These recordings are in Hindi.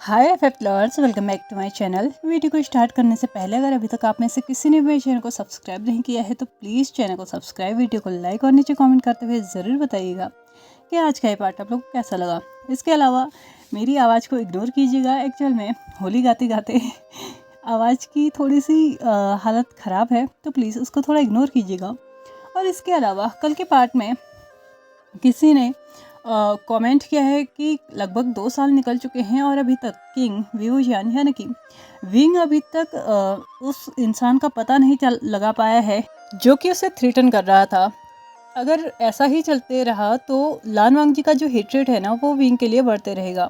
Hi FF lovers, welcome back to my channel. Video को स्टार्ट करने से पहले अगर अभी तक आप में से किसी ने भी मेरे चैनल को सब्सक्राइब नहीं किया है तो प्लीज़ चैनल को सब्सक्राइब, वीडियो को लाइक और नीचे कमेंट करते हुए ज़रूर बताइएगा कि आज का ये पार्ट आप लोग को कैसा लगा। इसके अलावा मेरी आवाज़ को इग्नोर कीजिएगा। एक्चुअल में होली गाते गाते आवाज़ की थोड़ी सी हालत ख़राब है, तो प्लीज़ उसको थोड़ा इग्नोर कीजिएगा। और इसके अलावा कल के पार्ट में किसी ने कमेंट किया है कि लगभग 2 साल निकल चुके हैं और अभी तक किंग व्यूजान यानी कि विंग अभी तक उस इंसान का पता नहीं लगा पाया है जो कि उसे थ्रेटन कर रहा था। अगर ऐसा ही चलते रहा तो लान वांग जी का जो हेट्रेट है ना, वो विंग के लिए बढ़ते रहेगा।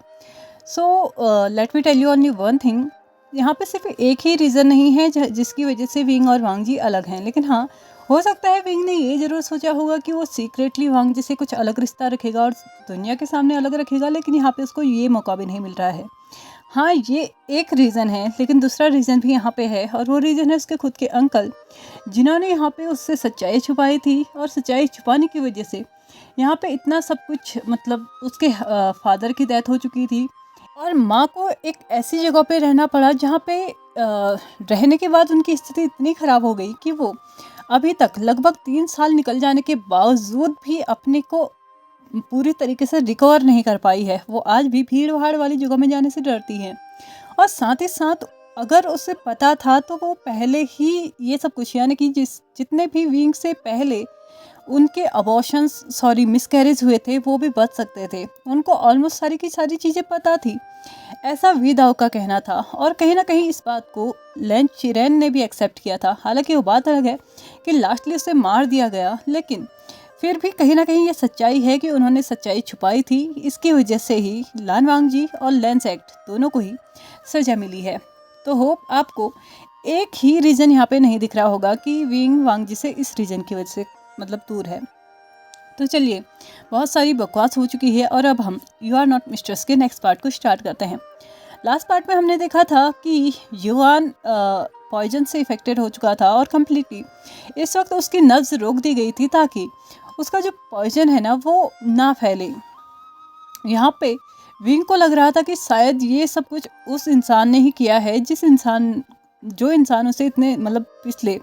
So let me tell you only one thing, यहाँ पे सिर्फ एक ही रीज़न नहीं है जिसकी वजह से विंग और वांग जी अलग हैं, लेकिन हाँ, हो सकता है विंग ने ये ज़रूर सोचा होगा कि वो सीक्रेटली वांग जी से कुछ अलग रिश्ता रखेगा और दुनिया के सामने अलग रखेगा, लेकिन यहाँ पे उसको ये मौका भी नहीं मिल रहा है। हाँ, ये एक रीज़न है, लेकिन दूसरा रीज़न भी यहाँ पे है और वो रीज़न है उसके खुद के अंकल, जिन्होंने यहाँ पे उससे सच्चाई छुपाई थी। और सच्चाई छुपाने की वजह से यहाँ पे इतना सब कुछ, मतलब उसके फादर की डेथ हो चुकी थी और माँ को एक ऐसी जगह पे रहना पड़ा जहाँ पे रहने के बाद उनकी स्थिति इतनी ख़राब हो गई कि वो अभी तक लगभग 3 साल निकल जाने के बावजूद भी अपने को पूरी तरीके से रिकवर नहीं कर पाई है। वो आज भी भीड़ भाड़ वाली जगह में जाने से डरती है और साथ ही साथ अगर उसे पता था तो वो पहले ही ये सब कुछ, यानी कि जितने भी विंग से पहले उनके मिसकैरेज हुए थे वो भी बच सकते थे। उनको ऑलमोस्ट सारी की सारी चीज़ें पता थी, ऐसा वीदाओ का कहना था। और कहीं ना कहीं इस बात को लेन चिरेन ने भी एक्सेप्ट किया था। हालांकि वो बात अलग है कि लास्टली उसे मार दिया गया, लेकिन फिर भी कहीं ना कहीं ये सच्चाई है कि उन्होंने सच्चाई छुपाई थी। इसकी वजह से ही लान वांग जी और लेंस एक्ट दोनों को ही सजा मिली है। तो होप आपको एक ही रीज़न यहाँ पे नहीं दिख रहा होगा कि विंग वांग जी से इस रीज़न की वजह से मतलब दूर है। तो चलिए, बहुत सारी बकवास हो चुकी है और अब हम यू आर नॉट मिस्ट्रेस के नेक्स्ट पार्ट को स्टार्ट करते हैं। लास्ट पार्ट में हमने देखा था कि युआन पॉइजन से इफेक्टेड हो चुका था और कम्प्लीटली इस वक्त उसकी नब्ज रोक दी गई थी ताकि उसका जो पॉइजन है ना वो ना फैले। यहाँ पे विंग को लग रहा था कि शायद ये सब कुछ उस इंसान ने ही किया है जो इंसान उसे इतने मतलब पिछले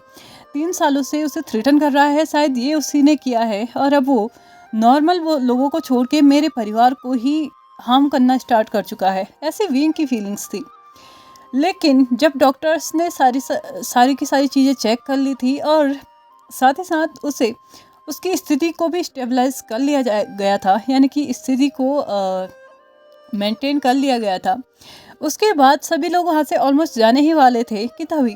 3 सालों से उसे थ्रेटन कर रहा है, शायद ये उसी ने किया है। और अब वो नॉर्मल वो लोगों को छोड़ के मेरे परिवार को ही हार्म करना स्टार्ट कर चुका है, ऐसी विंग की फीलिंग्स थी। लेकिन जब डॉक्टर्स ने सारी की सारी चीज़ें चेक कर ली थी और साथ ही साथ उसे उसकी स्थिति को भी स्टेबलाइज कर लिया गया था, यानी कि स्थिति को मेंटेन कर लिया गया था, उसके बाद सभी लोग वहाँ से ऑलमोस्ट जाने ही वाले थे कि तभी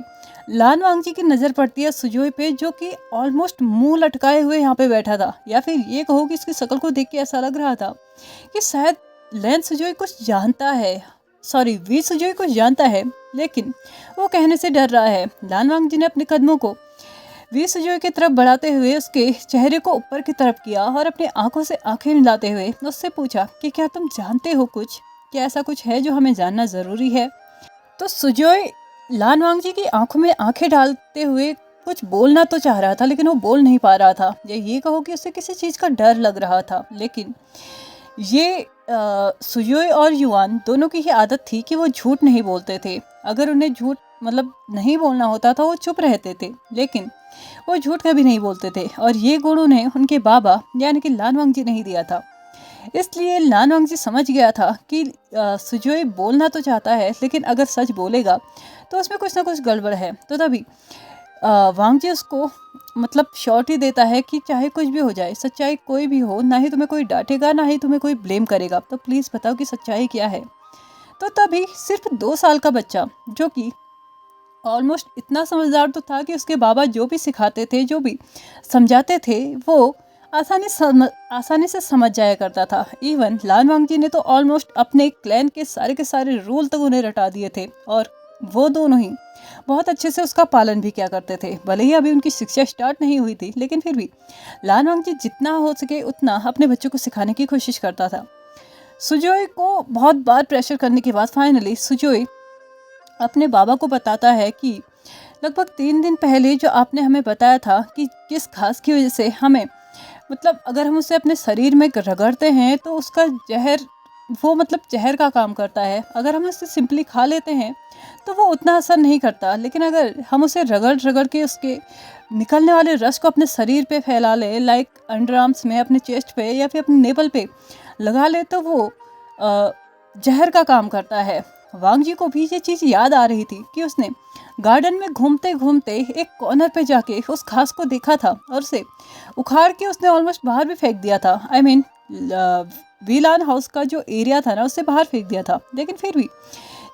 लान वांग जी की नज़र पड़ती है सुजोई पे, जो कि ऑलमोस्ट मुंह लटकाए हुए यहाँ पे बैठा था। या फिर ये कहो कि इसकी शक्ल को देख के ऐसा लग रहा था कि शायद लैन सुजोई कुछ जानता है, वी सुजोई कुछ जानता है, लेकिन वो कहने से डर रहा है। लान वांग जी ने अपने कदमों को वी सुजोई की तरफ बढ़ाते हुए उसके चेहरे को ऊपर की तरफ किया और अपनी आंखों से आंखें मिलाते हुए उससे पूछा कि क्या तुम जानते हो कुछ, क्या ऐसा कुछ है जो हमें जानना ज़रूरी है। तो सुजोई लान वांग जी की आंखों में आंखें डालते हुए कुछ बोलना तो चाह रहा था, लेकिन वो बोल नहीं पा रहा था। ये कहो कि उसे किसी चीज़ का डर लग रहा था। लेकिन ये सुजोई और युआन दोनों की ही आदत थी कि वो झूठ नहीं बोलते थे। अगर उन्हें झूठ मतलब नहीं बोलना होता था वो चुप रहते थे, लेकिन वो झूठ कभी नहीं बोलते थे। और ये गुण उन्हें उनके बाबा यानी कि लान वांग जी ने ही दिया था। इसलिए लान वांग जी समझ गया था कि सुजोई बोलना तो चाहता है, लेकिन अगर सच बोलेगा तो उसमें कुछ ना कुछ गड़बड़ है। तो तभी वांग जी उसको मतलब श्योरिटी देता है कि चाहे कुछ भी हो जाए, सच्चाई कोई भी हो, ना ही तुम्हें कोई डांटेगा ना ही तुम्हें कोई ब्लेम करेगा, तो प्लीज़ बताओ कि सच्चाई क्या है। तो तभी सिर्फ 2 साल का बच्चा, जो कि ऑलमोस्ट इतना समझदार तो था कि उसके बाबा जो भी सिखाते थे, जो भी समझाते थे, वो आसानी से समझ जाया करता था। इवन लान वांग जी ने तो ऑलमोस्ट अपने क्लैन के सारे रूल तक उन्हें रटा दिए थे और वो दोनों ही बहुत अच्छे से उसका पालन भी किया करते थे। भले ही अभी उनकी शिक्षा स्टार्ट नहीं हुई थी, लेकिन फिर भी लान वांग जी जितना हो सके उतना अपने बच्चों को सिखाने की कोशिश करता था। सुजोई को बहुत बार प्रेशर करने के बाद फाइनली सुजोई अपने बाबा को बताता है कि लगभग 3 दिन पहले जो आपने हमें बताया था कि किस घास की वजह से हमें मतलब अगर हम उसे अपने शरीर में रगड़ते हैं तो उसका जहर वो मतलब जहर का काम करता है। अगर हम उसे सिंपली खा लेते हैं तो वो उतना असर नहीं करता, लेकिन अगर हम उसे रगड़ रगड़ के उसके निकलने वाले रस को अपने शरीर पे फैला ले, लाइक अंडर आर्म्स में, अपने चेस्ट पे या फिर अपने नेपल पे लगा ले, तो वो जहर का काम करता है। वांग जी को भी ये चीज़ याद आ रही थी कि उसने गार्डन में घूमते घूमते एक कॉर्नर पे जाके उस घास को देखा था और उसे उखाड़ के उसने ऑलमोस्ट बाहर भी फेंक दिया था। आई मीन वीलान हाउस का जो एरिया था ना, उससे बाहर फेंक दिया था। लेकिन फिर भी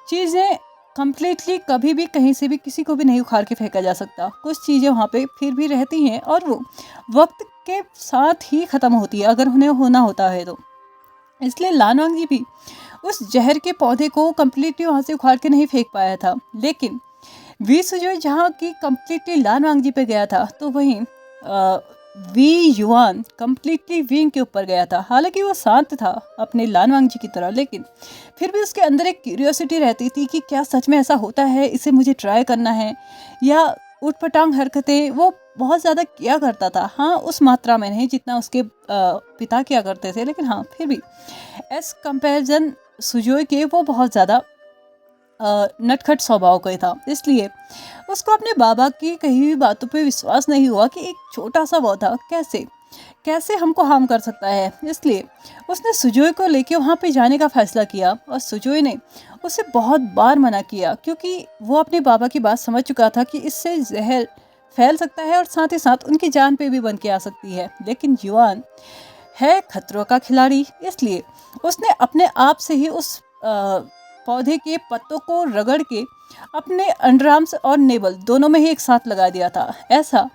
चीज़ें कम्प्लीटली कभी भी कहीं से भी किसी को भी नहीं उखाड़ के फेंका जा सकता। कुछ चीज़ें वहाँ पे फिर भी रहती हैं और वो वक्त के साथ ही ख़त्म होती है अगर उन्हें होना होता है तो। इसलिए लानवांग जी भी उस जहर के पौधे को कम्प्लीटली वहाँ से उखाड़ के नहीं फेंक पाया था। लेकिन वी सुजोय जहाँ की कम्प्लीटली लानवांग जी पे गया था, तो वहीं वी युआन कम्प्लीटली विंग के ऊपर गया था। हालांकि वो शांत था अपने लानवांग जी की तरह, लेकिन फिर भी उसके अंदर एक क्यूरियोसिटी रहती थी कि क्या सच में ऐसा होता है, इसे मुझे ट्राई करना है। या उठपटांग हरकतें वो बहुत ज़्यादा किया करता था। हाँ, उस मात्रा में नहीं जितना उसके पिता किया करते थे, लेकिन हाँ फिर भी एज कंपेरिजन सुजोय के वो बहुत ज़्यादा नटखट स्वभाव का था। इसलिए उसको अपने बाबा की कही हुई बातों पे विश्वास नहीं हुआ कि एक छोटा सा पौधा कैसे कैसे हमको हार्म कर सकता है। इसलिए उसने सुजोय को लेके वहाँ पे जाने का फैसला किया और सुजोय ने उसे बहुत बार मना किया, क्योंकि वो अपने बाबा की बात समझ चुका था कि इससे जहर फैल सकता है और साथ ही साथ उनकी जान पे भी बन के आ सकती है। लेकिन युआन है खतरों का खिलाड़ी, इसलिए उसने अपने आप से ही उस पौधे के पत्तों को रगड़ के अपने अंडरआर्म्स और नेवल दोनों में ही एक साथ लगा दिया था, ऐसा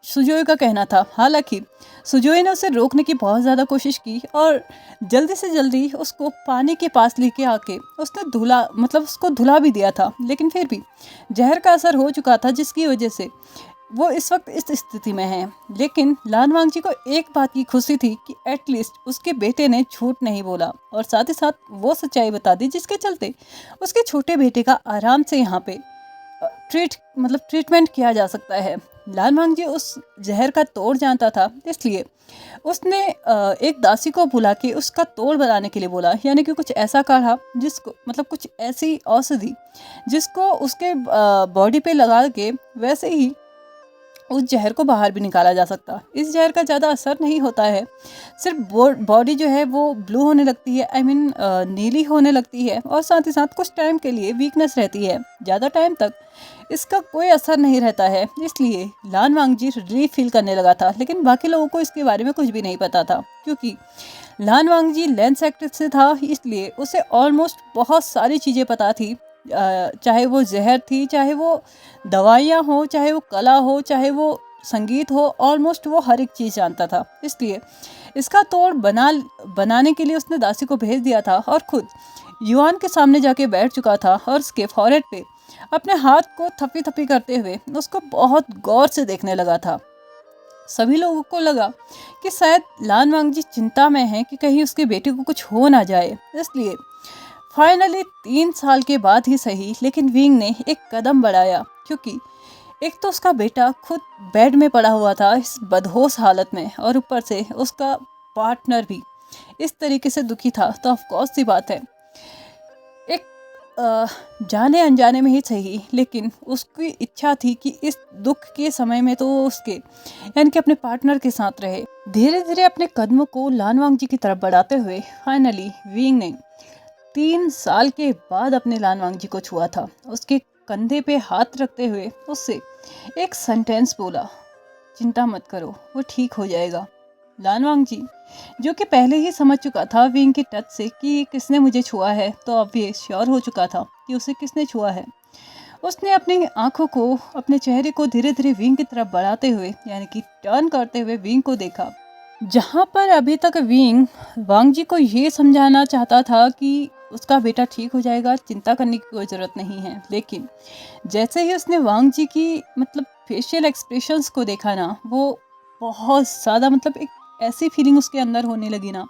सुजोय का कहना था। हालांकि सुजोय ने उसे रोकने की बहुत ज़्यादा कोशिश की और जल्दी से जल्दी उसको पानी के पास लेके आके उसने उसको धुला भी दिया था। लेकिन फिर भी जहर का असर हो चुका था, जिसकी वजह से वो इस वक्त इस स्थिति में है। लेकिन लानवांग जी को एक बात की खुशी थी कि एटलीस्ट उसके बेटे ने झूठ नहीं बोला और साथ ही साथ वो सच्चाई बता दी, जिसके चलते उसके छोटे बेटे का आराम से यहाँ पे ट्रीटमेंट किया जा सकता है। लानवांग जी उस जहर का तोड़ जानता था, इसलिए उसने एक दासी को बुला के उसका तोड़ बनाने के लिए बोला, यानी कि कुछ ऐसा काढ़ा जिसको कुछ ऐसी औषधि जिसको उसके बॉडी पे लगा के वैसे ही उस जहर को बाहर भी निकाला जा सकता। इस जहर का ज़्यादा असर नहीं होता है, सिर्फ बॉडी जो है वो ब्लू होने लगती है, आई मीन नीली होने लगती है और साथ ही साथ कुछ टाइम के लिए वीकनेस रहती है। ज़्यादा टाइम तक इसका कोई असर नहीं रहता है। इसलिए लानवांग जी रिलीफ फील करने लगा था, लेकिन बाकी लोगों को इसके बारे में कुछ भी नहीं पता था, क्योंकि लानवांग जी लैंड सेक्टर से था, इसलिए उसे ऑलमोस्ट बहुत सारी चीज़ें पता थी। चाहे वो जहर थी, चाहे वो दवाइयाँ हो, चाहे वो कला हो, चाहे वो संगीत हो, ऑलमोस्ट वो हर एक चीज़ जानता था। इसलिए इसका तोड़ बनाने के लिए उसने दासी को भेज दिया था और खुद युआन के सामने जाके बैठ चुका था और उसके फॉरहेड पे अपने हाथ को थपी थपी करते हुए उसको बहुत गौर से देखने लगा था। सभी लोगों को लगा कि शायद लानवांग जी चिंता में हैं कि कहीं उसके बेटे को कुछ हो ना जाए। इसलिए फाइनली 3 साल के बाद ही सही, लेकिन विंग ने एक कदम बढ़ाया, क्योंकि एक तो उसका बेटा खुद बेड में पड़ा हुआ था इस बदहोश हालत में, और ऊपर से उसका पार्टनर भी इस तरीके से दुखी था। तो ऑफ कोर्स सी बात है, एक जाने अनजाने में ही सही, लेकिन उसकी इच्छा थी कि इस दुख के समय में तो उसके यानी कि अपने पार्टनर के साथ रहे। धीरे धीरे अपने कदमों को लानवांग जी की तरफ बढ़ाते हुए फाइनली विंग ने 3 साल के बाद अपने लानवांग जी को छुआ था। उसके कंधे पे हाथ रखते हुए उससे एक सेंटेंस बोला, चिंता मत करो, वो ठीक हो जाएगा। लानवांग जी, जो कि पहले ही समझ चुका था विंग के टच से कि किसने मुझे छुआ है, तो अब ये श्योर हो चुका था कि उसे किसने छुआ है। उसने अपनी आंखों को, अपने चेहरे को धीरे धीरे विंग की तरफ बढ़ाते हुए यानी कि टर्न करते हुए विंग को देखा। जहाँ पर अभी तक विंग वांग जी को ये समझाना चाहता था कि उसका बेटा ठीक हो जाएगा, चिंता करने की कोई ज़रूरत नहीं है, लेकिन जैसे ही उसने वांग जी की फेशियल एक्सप्रेशंस को देखा ना, वो बहुत ज़्यादा एक ऐसी फीलिंग उसके अंदर होने लगी ना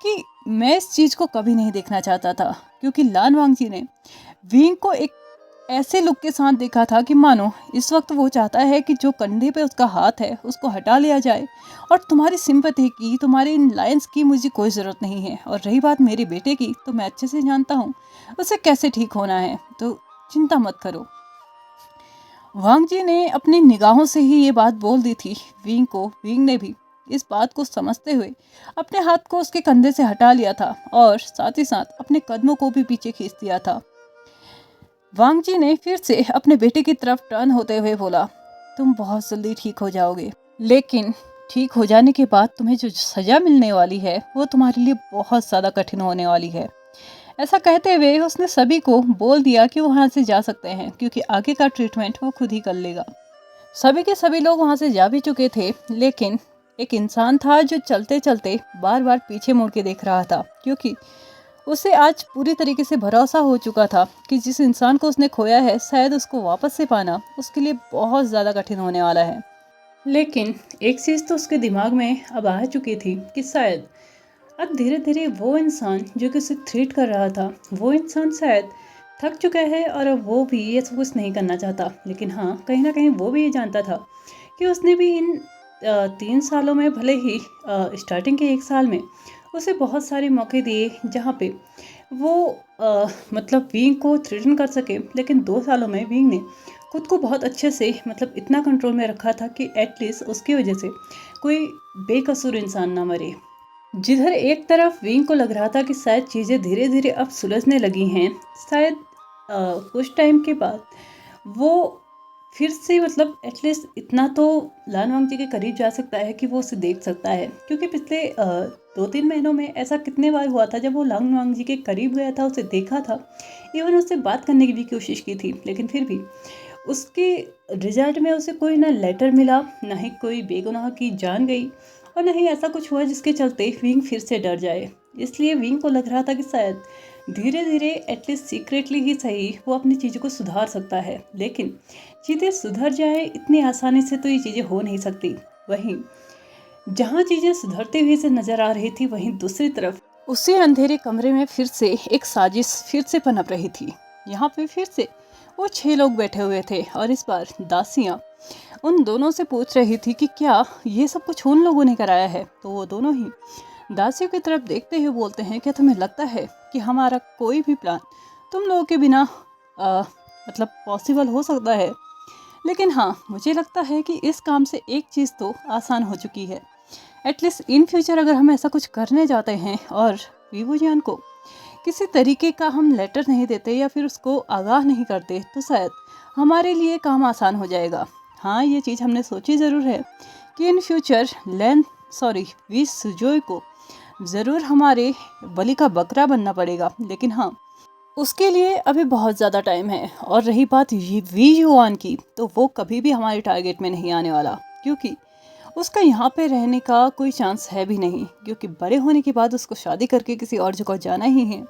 कि मैं इस चीज़ को कभी नहीं देखना चाहता था, क्योंकि लानवांग जी ने विंग को एक ऐसे लुक के साथ देखा था कि मानो इस वक्त वो चाहता है कि जो कंधे पे उसका हाथ है उसको हटा लिया जाए, और तुम्हारी सिंपैथी की, तुम्हारे इन लाइंस की मुझे कोई ज़रूरत नहीं है। और रही बात मेरे बेटे की, तो मैं अच्छे से जानता हूँ उसे कैसे ठीक होना है, तो चिंता मत करो। वांग जी ने अपनी निगाहों से ही ये बात बोल दी थी विंग को। विंग ने भी इस बात को समझते हुए अपने हाथ को उसके कंधे से हटा लिया था और साथ ही साथ अपने कदमों को भी पीछे खींच दिया था। वांग जी ने फिर से अपने बेटे की तरफ टर्न होते हुए बोला, तुम बहुत जल्दी ठीक हो जाओगे, लेकिन ठीक हो जाने के बाद तुम्हें जो सजा मिलने वाली है वो तुम्हारे लिए बहुत ज़्यादा कठिन होने वाली है। ऐसा कहते हुए उसने सभी को बोल दिया कि वो वहाँ से जा सकते हैं, क्योंकि आगे का ट्रीटमेंट वो खुद ही कर लेगा। सभी के सभी लोग वहाँ से जा भी चुके थे, लेकिन एक इंसान था जो चलते चलते बार बार पीछे मुड़ के देख रहा था, क्योंकि उसे आज पूरी तरीके से भरोसा हो चुका था कि जिस इंसान को उसने खोया है शायद उसको वापस से पाना उसके लिए बहुत ज़्यादा कठिन होने वाला है। लेकिन एक चीज़ तो उसके दिमाग में अब आ चुकी थी कि शायद अब धीरे धीरे वो इंसान जो कि उसे थ्रेट कर रहा था, वो इंसान शायद थक चुका है और अब वो भी ये सब कुछ नहीं करना चाहता। लेकिन हाँ, कहीं ना कहीं वो भी ये जानता था कि उसने भी इन 3 सालों में, भले ही स्टार्टिंग के 1 साल में उसे बहुत सारे मौके दिए जहाँ पे वो मतलब विंग को थ्रेटन कर सके, लेकिन 2 सालों में विंग ने खुद को बहुत अच्छे से, मतलब इतना कंट्रोल में रखा था कि एटलीस्ट उसकी वजह से कोई बेकसूर इंसान ना मरे। जिधर एक तरफ विंग को लग रहा था कि शायद चीज़ें धीरे धीरे अब सुलझने लगी हैं, शायद कुछ टाइम के बाद वो फिर से, मतलब एटलीस्ट इतना तो लान वांग जी के करीब जा सकता है कि वो उसे देख सकता है। क्योंकि पिछले 2-3 महीनों में ऐसा कितने बार हुआ था जब वो लान वांग जी के करीब गया था, उसे देखा था, इवन उससे बात करने की भी कोशिश की थी, लेकिन फिर भी उसके रिजल्ट में उसे कोई ना लेटर मिला, ना ही कोई बेगुनाह की जान गई, और नहीं ऐसा कुछ हुआ जिसके चलते विंग फिर से डर जाए। इसलिए विंग को लग रहा था कि शायद धीरे धीरे, एटलीस्ट सीक्रेटली ही सही, वो अपनी चीज़ों को सुधार सकता है। लेकिन चीज़ें सुधर जाए इतनी आसानी से तो ये चीज़ें हो नहीं सकती। वहीं जहाँ चीज़ें सुधरती हुई से नजर आ रही थी, वहीं दूसरी तरफ उसी अंधेरे कमरे में फिर से एक साजिश फिर से पनप रही थी। यहाँ पे फिर से वो 6 लोग बैठे हुए थे, और इस बार दासियाँ उन दोनों से पूछ रही थी कि क्या ये सब कुछ उन लोगों ने कराया है। तो वो दोनों ही दासियों की तरफ देखते हुए बोलते हैं, क्या तुम्हें लगता है कि हमारा कोई भी प्लान तुम लोगों के बिना मतलब पॉसिबल हो सकता है? लेकिन हाँ, मुझे लगता है कि इस काम से एक चीज़ तो आसान हो चुकी है। एटलीस्ट इन फ्यूचर अगर हम ऐसा कुछ करने जाते हैं और वीवू जान को किसी तरीके का हम लेटर नहीं देते या फिर उसको आगाह नहीं करते, तो शायद हमारे लिए काम आसान हो जाएगा। हाँ, ये चीज़ हमने सोची ज़रूर है कि इन फ्यूचर वी सुजोय को ज़रूर हमारे बलि का बकरा बनना पड़ेगा, लेकिन हाँ, उसके लिए अभी बहुत ज़्यादा टाइम है। और रही बात वी युआन की, तो वो कभी भी हमारे टारगेट में नहीं आने वाला, क्योंकि उसका यहाँ पे रहने का कोई चांस है भी नहीं, क्योंकि बड़े होने के बाद उसको शादी करके किसी और जगह जाना ही है।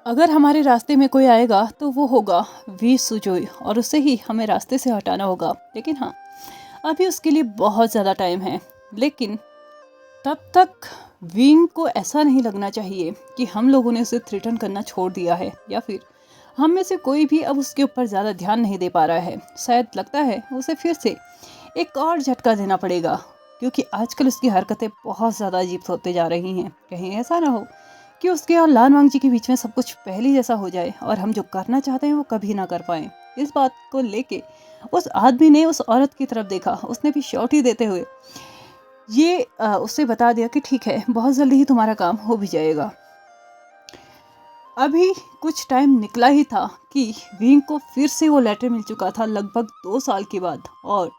अगर हमारे रास्ते में कोई आएगा तो वो होगा वी सुजोय, और उसे ही हमें रास्ते से हटाना होगा। लेकिन हाँ, अभी उसके लिए बहुत ज़्यादा टाइम है। लेकिन तब तक विंग को ऐसा नहीं लगना चाहिए कि हम लोगों ने उसे थ्रेटन करना छोड़ दिया है, या फिर हम में से कोई भी अब उसके ऊपर ज़्यादा ध्यान नहीं दे पा रहा है। शायद लगता है उसे फिर से एक और झटका देना पड़ेगा, क्योंकि आजकल उसकी हरकतें बहुत ज़्यादा अजीब होते जा रही हैं। कहीं ऐसा ना हो कि उसके और लान वांग जी के बीच में सब कुछ पहले जैसा हो जाए और हम जो करना चाहते हैं वो कभी ना कर पाएं। इस बात को लेके उस आदमी ने उस औरत की तरफ देखा। उसने भी श्योरिटी देते हुए ये उससे बता दिया कि ठीक है, बहुत जल्दी ही तुम्हारा काम हो भी जाएगा। अभी कुछ टाइम निकला ही था कि विंग को फिर से वो लेटर मिल चुका था, लगभग 2 साल के बाद। और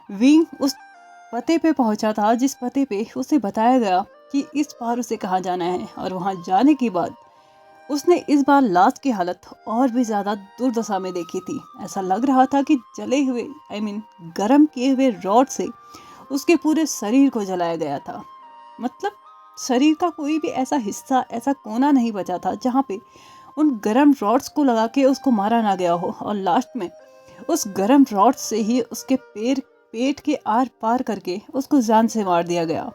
विंग उस पते पे पहुंचा था जिस पते पे उसे बताया गया कि इस बार उसे कहाँ जाना है। और वहां जाने के बाद उसने इस बार लाश की हालत और भी ज़्यादा दुर्दशा में देखी थी। ऐसा लग रहा था कि जले हुए गर्म किए हुए रॉड से उसके पूरे शरीर को जलाया गया था। मतलब शरीर का कोई भी ऐसा हिस्सा, ऐसा कोना नहीं बचा था जहाँ पे उन गरम रॉड्स को लगा के उसको मारा ना गया हो। और लास्ट में उस गरम रॉड से ही उसके पेट के आर पार करके उसको जान से मार दिया गया।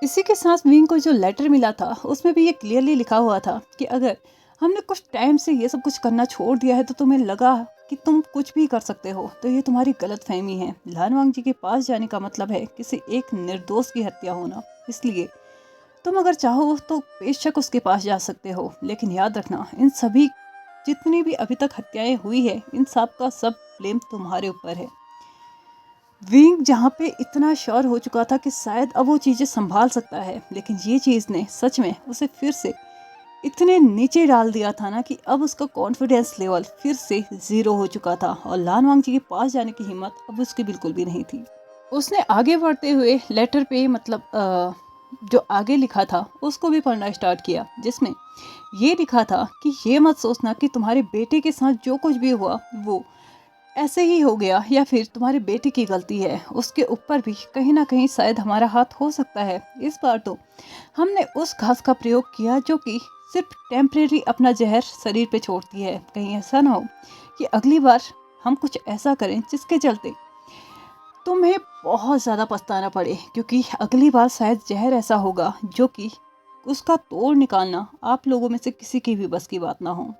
इसी के साथ विंग को जो लेटर मिला था उसमें भी ये क्लियरली लिखा हुआ था कि अगर हमने कुछ टाइम से ये सब कुछ करना छोड़ दिया है तो तुम्हें लगा कि तुम कुछ भी कर सकते हो तो ये तुम्हारी गलतफहमी है। लान वांगजी के पास जाने का मतलब है किसी एक निर्दोष की हत्या होना। इसलिए तुम अगर चाहो तो बेशक उसके पास जा सकते हो, लेकिन याद रखना इन सभी जितनी भी अभी तक हत्याएं हुई है इन सब का सब ब्लेम तुम्हारे ऊपर है। विंग जहाँ पे इतना श्योर हो चुका था कि शायद अब वो चीज़ें संभाल सकता है, लेकिन ये चीज़ ने सच में उसे फिर से इतने नीचे डाल दिया था ना कि अब उसका कॉन्फिडेंस लेवल फिर से ज़ीरो हो चुका था और लान वांगजी के पास जाने की हिम्मत अब उसकी बिल्कुल भी नहीं थी। उसने आगे बढ़ते हुए लेटर पे जो आगे लिखा था उसको भी पढ़ना स्टार्ट किया, जिसमें ये लिखा था कि ये मत सोचना कि तुम्हारे बेटे के साथ जो कुछ भी हुआ वो ऐसे ही हो गया या फिर तुम्हारे बेटे की गलती है। उसके ऊपर भी कहीं ना कहीं शायद हमारा हाथ हो सकता है। इस बार तो हमने उस घास का प्रयोग किया जो कि सिर्फ टेम्परेरी अपना जहर शरीर पे छोड़ती है। कहीं ऐसा ना हो कि अगली बार हम कुछ ऐसा करें जिसके चलते तुम्हें बहुत ज़्यादा पछताना पड़े, क्योंकि अगली बार शायद जहर ऐसा होगा जो कि उसका तोड़ निकालना आप लोगों में से किसी की भी बस की बात ना हो।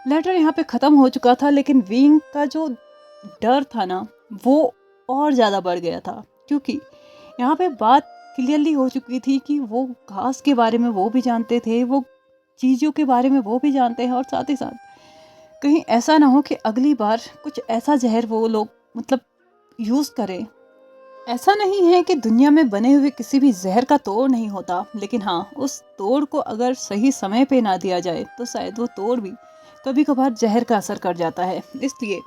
लेटर यहाँ पे ख़त्म हो चुका था, लेकिन विंग का जो डर था ना वो और ज़्यादा बढ़ गया था, क्योंकि यहाँ पे बात क्लियरली हो चुकी थी कि वो घास के बारे में वो भी जानते थे, वो चीज़ों के बारे में वो भी जानते हैं, और साथ ही साथ कहीं ऐसा ना हो कि अगली बार कुछ ऐसा जहर वो लोग यूज़ करें। ऐसा नहीं है कि दुनिया में बने हुए किसी भी जहर का तोड़ नहीं होता, लेकिन हाँ उस तोड़ को अगर सही समय पे ना दिया जाए तो शायद वो तोड़ भी कभी कभार जहर का असर कर जाता है। इसलिए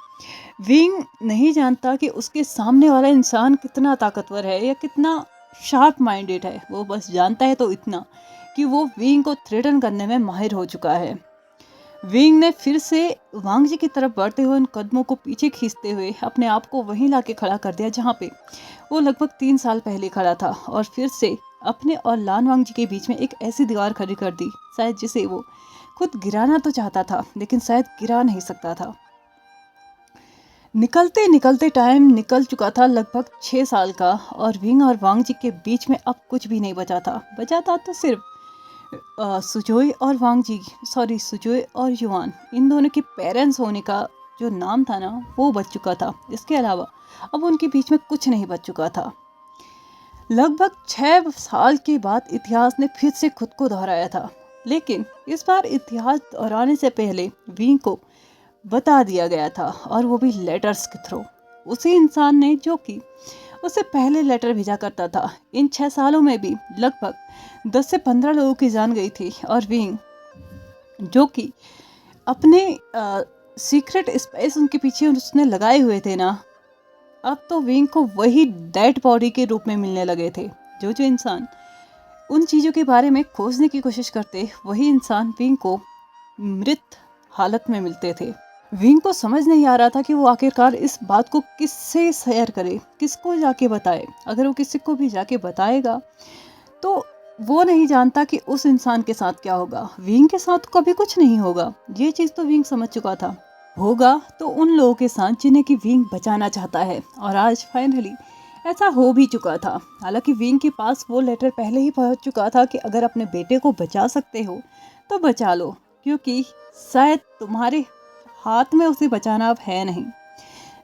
विंग नहीं जानता कि उसके सामने वाला इंसान कितना ताकतवर है या कितना शार्प माइंडेड है। वो बस जानता है तो इतना कि वो विंग को थ्रेटन करने में माहिर हो चुका है। विंग ने फिर से वांगजी की तरफ बढ़ते हुए उन कदमों को पीछे खींचते हुए अपने आप को वहीं लाके खड़ा कर दिया जहाँ पे वो लगभग 3 साल पहले खड़ा था, और फिर से अपने और लान वांगजी के बीच में एक ऐसी दीवार खड़ी कर दी शायद जिसे वो खुद गिराना तो चाहता था लेकिन शायद गिरा नहीं सकता था। निकलते निकलते टाइम निकल चुका था लगभग 6 साल का, और विंग और वांगजी के बीच में अब कुछ भी नहीं बचा था तो सिर्फ सुजोई और युआन, इन दोनों के पेरेंट्स होने का जो नाम था ना वो बच चुका था। इसके अलावा अब उनके बीच में कुछ नहीं बच चुका था। लगभग 6 साल के बाद इतिहास ने फिर से खुद को दोहराया था, लेकिन इस बार इतिहास दोहराने से पहले विंग को बता दिया गया था, और वो भी लेटर्स के थ्रू। उसी इंसान ने जो कि उससे पहले लेटर भेजा करता था। इन 6 सालों में भी लगभग 10 से 15 लोगों की जान गई थी, और विंग जो कि अपने सीक्रेट स्पेस उनके पीछे उसने लगाए हुए थे ना, अब तो विंग को वही डेड बॉडी के रूप में मिलने लगे थे। जो इंसान उन चीज़ों के बारे में खोजने की कोशिश करते वही इंसान विंग को मृत हालत में मिलते थे। विंग को समझ नहीं आ रहा था कि वो आखिरकार इस बात को किससे शेयर करे, किसको जाके बताए। अगर वो किसी को भी जाके बताएगा तो वो नहीं जानता कि उस इंसान के साथ क्या होगा। विंग के साथ कभी कुछ नहीं होगा, ये चीज़ तो विंग समझ चुका था। होगा तो उन लोगों के साथ जिन्हें कि विंग बचाना चाहता है, और आज फाइनली ऐसा हो भी चुका था। हालांकि विंग के पास वो लेटर पहले ही पहुंच चुका था कि अगर अपने बेटे को बचा सकते हो तो बचा लो, क्योंकि शायद तुम्हारे हाथ में उसे बचाना अब है नहीं।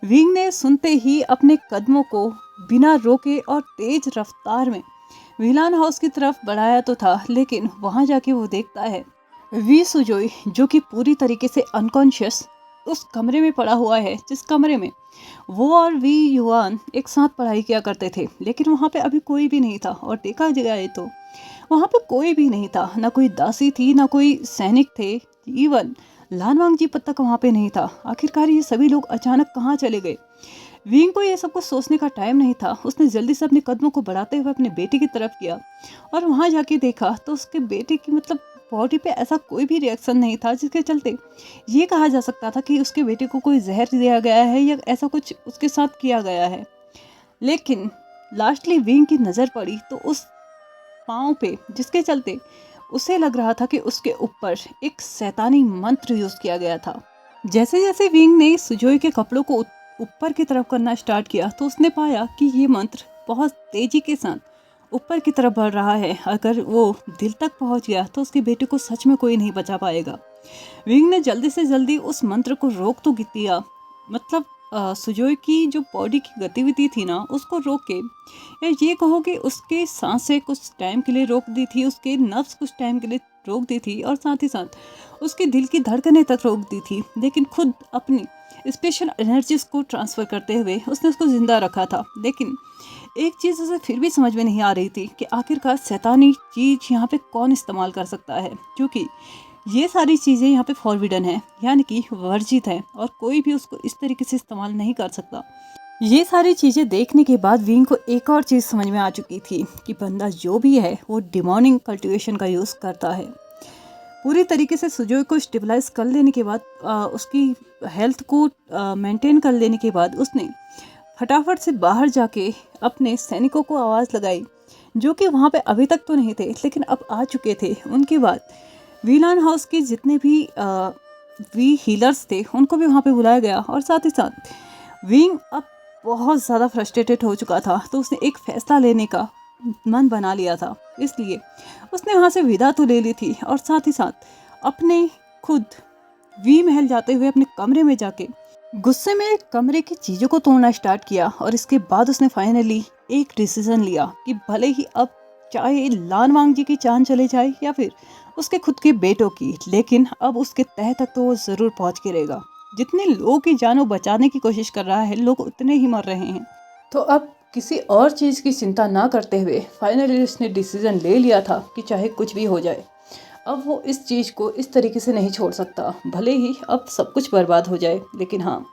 विंग ने सुनते ही अपने कदमों को बिना रोके और तेज रफ्तार में विलान हाउस की तरफ बढ़ाया तो था, लेकिन वहां जाके वो देखता है वी सुजोई जो कि पूरी तरीके से अनकॉन्शियस उस कमरे में पड़ा हुआ है जिस कमरे में वो और वी युआन एक साथ पढ़ाई किया करते थे। लेकिन वहाँ पे अभी कोई भी नहीं था, और देखा जाए तो वहाँ पे कोई भी नहीं था, ना कोई दासी थी, ना कोई सैनिक थे, इवन लान वांगजी तक वहाँ पे नहीं था। आखिरकार ये सभी लोग अचानक कहाँ चले गए? विंग को ये सब कुछ सोचने का टाइम नहीं था। उसने जल्दी से अपने कदमों को बढ़ाते हुए अपने बेटे की तरफ किया, और वहाँ जाके देखा तो उसके बेटे की बॉडी पे ऐसा कोई भी रिएक्शन नहीं था जिसके चलते ये कहा जा सकता था कि उसके बेटे को कोई जहर दिया गया है या ऐसा कुछ उसके साथ किया गया है। लेकिन लास्टली विंग की नज़र पड़ी तो उस पाँव पे, जिसके चलते उसे लग रहा था कि उसके ऊपर एक शैतानी मंत्र यूज किया गया था। जैसे जैसे विंग ने सुजोई के कपड़ों को ऊपर की तरफ करना स्टार्ट किया तो उसने पाया कि ये मंत्र बहुत तेजी के साथ ऊपर की तरफ बढ़ रहा है। अगर वो दिल तक पहुंच गया तो उसके बेटे को सच में कोई नहीं बचा पाएगा। विंग ने जल्दी से जल्दी उस मंत्र को रोक तो दिया, मतलब सुजोय की जो बॉडी की गतिविधि थी ना उसको रोक के, या ये कहो कि उसके सांसें कुछ टाइम के लिए रोक दी थी, उसके नफ्स कुछ टाइम के लिए रोक दी थी, और साथ ही साथ उसके दिल की धड़कनें तक रोक दी थी। लेकिन खुद अपनी स्पेशल एनर्जीज को ट्रांसफ़र करते हुए उसने उसको ज़िंदा रखा था। लेकिन एक चीज़ उसे फिर भी समझ में नहीं आ रही थी कि आखिरकार शैतानी चीज़ यहाँ पे कौन इस्तेमाल कर सकता है, क्योंकि ये सारी चीज़ें यहाँ पे फॉरबिडन है, यानी कि वर्जित है, और कोई भी उसको इस तरीके से इस्तेमाल नहीं कर सकता। ये सारी चीज़ें देखने के बाद विंग को एक और चीज़ समझ में आ चुकी थी कि बंदा जो भी है वो डिमोनिक कल्टिवेशन का यूज़ करता है। पूरी तरीके से सुजोय को स्टेबलाइज कर लेने के बाद, उसकी हेल्थ को मेंटेन कर लेने के बाद, उसने फटाफट से बाहर जाके अपने सैनिकों को आवाज़ लगाई, जो कि वहाँ पे अभी तक तो नहीं थे लेकिन अब आ चुके थे। उनके बाद वीलान हाउस के जितने भी वी हीलर्स थे उनको भी वहाँ पे बुलाया गया, और साथ ही साथ विंग अब बहुत ज़्यादा फ्रस्ट्रेटेड हो चुका था, तो उसने एक फ़ैसला लेने का मन बना लिया था। इसलिए उसने वहाँ से विदा तो ले ली थी, और साथ ही साथ अपने खुद वी महल जाते हुए अपने कमरे में जाके गुस्से में कमरे की चीज़ों को तोड़ना स्टार्ट किया। और इसके बाद उसने फाइनली एक डिसीजन लिया कि भले ही अब चाहे लान वांग जी की जान चले जाए या फिर उसके खुद के बेटों की, लेकिन अब उसके तह तक तो वो ज़रूर पहुँच के रहेगा। जितने लोगों की जान वो बचाने की कोशिश कर रहा है, लोग उतने ही मर रहे हैं। तो अब किसी और चीज़ की चिंता ना करते हुए फाइनली उसने डिसीजन ले लिया था कि चाहे कुछ भी हो जाए, अब वो इस चीज़ को इस तरीके से नहीं छोड़ सकता। भले ही अब सब कुछ बर्बाद हो जाए, लेकिन हाँ,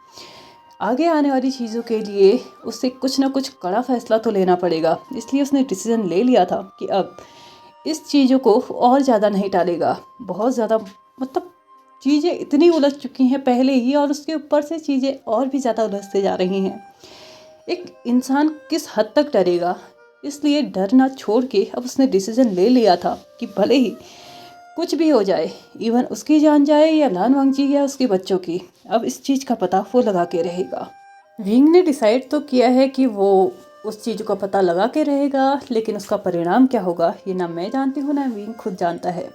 आगे आने वाली चीज़ों के लिए उसे कुछ ना कुछ कड़ा फैसला तो लेना पड़ेगा। इसलिए उसने डिसीजन ले लिया था कि अब इस चीज़ों को और ज़्यादा नहीं टालेगा। बहुत ज़्यादा, मतलब चीज़ें इतनी उलझ चुकी हैं पहले ही, और उसके ऊपर से चीज़ें और भी ज़्यादा उलझते जा रही हैं। एक इंसान किस हद तक डरेगा, इसलिए डरना छोड़ के अब उसने डिसीजन ले लिया था कि भले ही कुछ भी हो जाए, इवन उसकी जान जाए या लान वांगजी या उसके बच्चों की, अब इस चीज़ का पता वो लगा के रहेगा। विंग ने डिसाइड तो किया है कि वो उस चीज़ का पता लगा के रहेगा, लेकिन उसका परिणाम क्या होगा ये ना मैं जानती हूँ ना विंग खुद जानता है।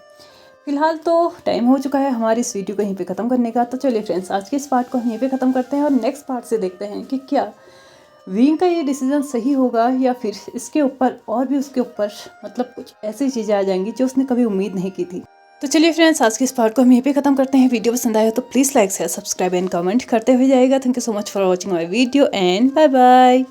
फिलहाल तो टाइम हो चुका है हमारी इस वीडियो को यहीं पे ख़त्म करने का। तो चलिए फ्रेंड्स, आज के इस पार्ट को हम यहीं पे ख़त्म करते हैं, और नेक्स्ट पार्ट से देखते हैं कि क्या विंग का ये डिसीजन सही होगा, या फिर इसके ऊपर और भी उसके ऊपर मतलब कुछ ऐसी चीज़ें आ जाएंगी जो उसने कभी उम्मीद नहीं की थी। तो चलिए फ्रेंड्स, आज के इस पार्ट को हम यहीं पे ख़त्म करते हैं। वीडियो पसंद आया तो please like share subscribe and comment करते हुए जाएगा। Thank you so much for watching my video and bye bye.